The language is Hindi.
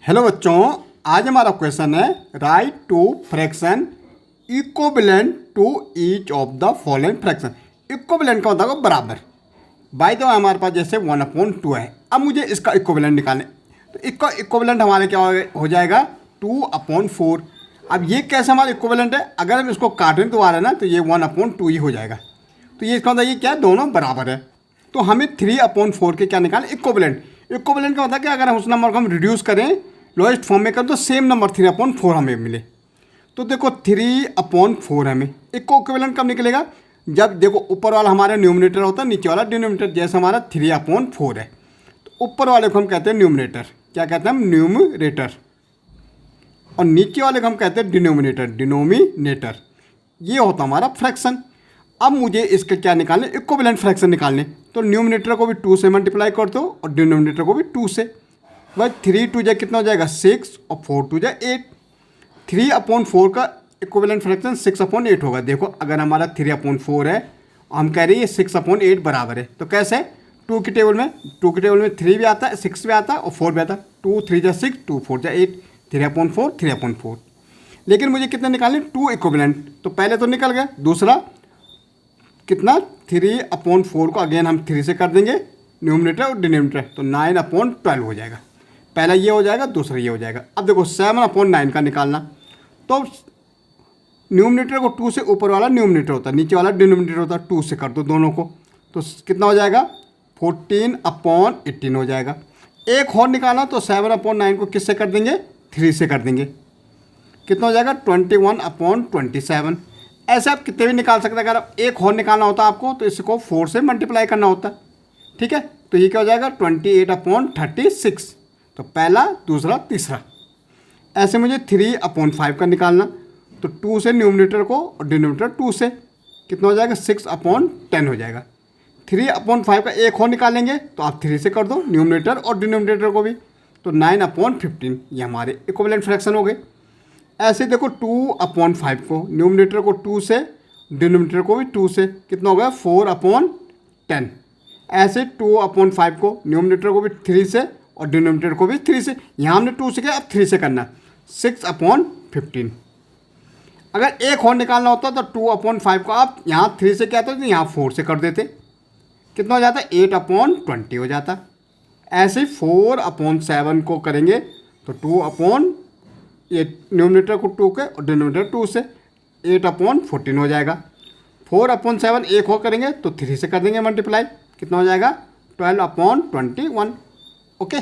हेलो बच्चों, आज हमारा क्वेश्चन है write two fraction equivalent to each of the following fraction. Equivalent का मतलब बराबर। बाय द वे हमारे पास जैसे 1/2 है। अब मुझे इसका इक्विवेलेंट निकालने, तो इसका इक्विवेलेंट हमारे क्या हो जाएगा 2/4। अब ये कैसे हमारा इक्विवेलेंट है, अगर हम इसको काटें दोबारा ना तो ये 1/2 ही हो जाएगा। तो ये इसका मतलब ये क्या है, दोनों बराबर है। तो हमें 3/4 के क्या निकालें, इक्विवेलेंट। इक्विवेलेंट का मतलब कि अगर हम उस नंबर को हम रिड्यूस करें, लोएस्ट फॉर्म में करें, तो सेम नंबर 3/4 हमें मिले। तो देखो 3/4 हमें इक्विवेलेंट कब निकलेगा, जब देखो ऊपर वाला हमारा न्यूमरेटर होता है, नीचे वाला डिनोमिनेटर। जैसे हमारा 3/4 है तो ऊपर वाले को हम कहते हैं न्यूमरेटर, क्या कहते हैं हम, न्यूमरेटर। और नीचे वाले को हम कहते हैं डिनोमिनेटर, डिनोमिनेटर। ये होता हमारा फ्रैक्शन। अब मुझे इसके क्या निकालने, इक्विवेलेंट फ्रैक्शन निकालने। तो न्यूमरेटर को भी 2 से मल्टीप्लाई कर दो और डिनोमिनेटर को भी 2 से। भाई 3 2 जा कितना हो जाएगा 6 और 4 2 जा 8। 3/4 का इक्विवेलेंट फ्रैक्शन 6/8 होगा। देखो अगर हमारा 3/4 है, हम कह रहे हैं 6/8 बराबर है, तो कैसे 2 की टेबल में 3 भी आता है, 6 भी आता है और 4 भी आता है। 2 3 जा 6, 2 4 जा 8, 3/4 3/4। लेकिन मुझे कितने निकालने, 2 इक्विवेलेंट। तो पहले तो निकल गया, दूसरा कितना 3/4 को अगेन हम 3 से कर देंगे न्यूमरेटर और डिनोमिनेटर, तो 9/12 हो जाएगा। पहला ये हो जाएगा, दूसरा ये हो जाएगा। अब देखो 7/9 का निकालना, तो न्यूमरेटर को 2 से ऊपर वाला न्यूमरेटर होता है, नीचे वाला डिनोमिनेटर होता है, 2 से कर दो दोनों को, तो कितना हो जाएगा 14/18 हो जाएगा। एक और निकालना, तो 7/9 को किससे कर देंगे, 3 से कर देंगे, कितना हो जाएगा 21/27। ऐसे आप कितने भी निकाल सकते हैं। अगर आप एक और निकालना होता है आपको, तो इसको 4 से मल्टीप्लाई करना होता है, ठीक है। तो ये क्या हो जाएगा 28/36। तो पहला, दूसरा, तीसरा। ऐसे मुझे 3/5 का निकालना, तो 2 से न्यूमरेटर को और डिनोमिनेटर 2 से, कितना हो जाएगा 6/10 हो जाएगा। 3/5 का एक और निकालेंगे, तो आप 3 से कर दो न्यूमरेटर और डिनोमिनेटर को भी, तो 9/15। ये हमारे इक्विवेलेंट फ्रैक्शन हो गए। ऐसे देखो 2/5 को न्यूमरेटर को 2 से, डिनोमिनेटर को भी 2 से, कितना हो गया 4/10। ऐसे 2/5 को न्यूमरेटर को भी 3 से और डिनोमिनेटर को भी 3 से। यहाँ हमने 2 से किया, अब 3 से करना, 6/15। अगर एक और निकालना होता तो 2/5 को आप यहाँ 3 से क्या होता, तो यहाँ 4 से कर देते, कितना हो जाता 8/20 हो जाता। ऐसे 4/7 को करेंगे, तो ये न्यूमरेटर को 2 के और डिनोमिनेटर 2 से, 8/14 हो जाएगा। 4/7 एक और करेंगे, तो 3 से कर देंगे मल्टीप्लाई, कितना हो जाएगा 12/21। ओके।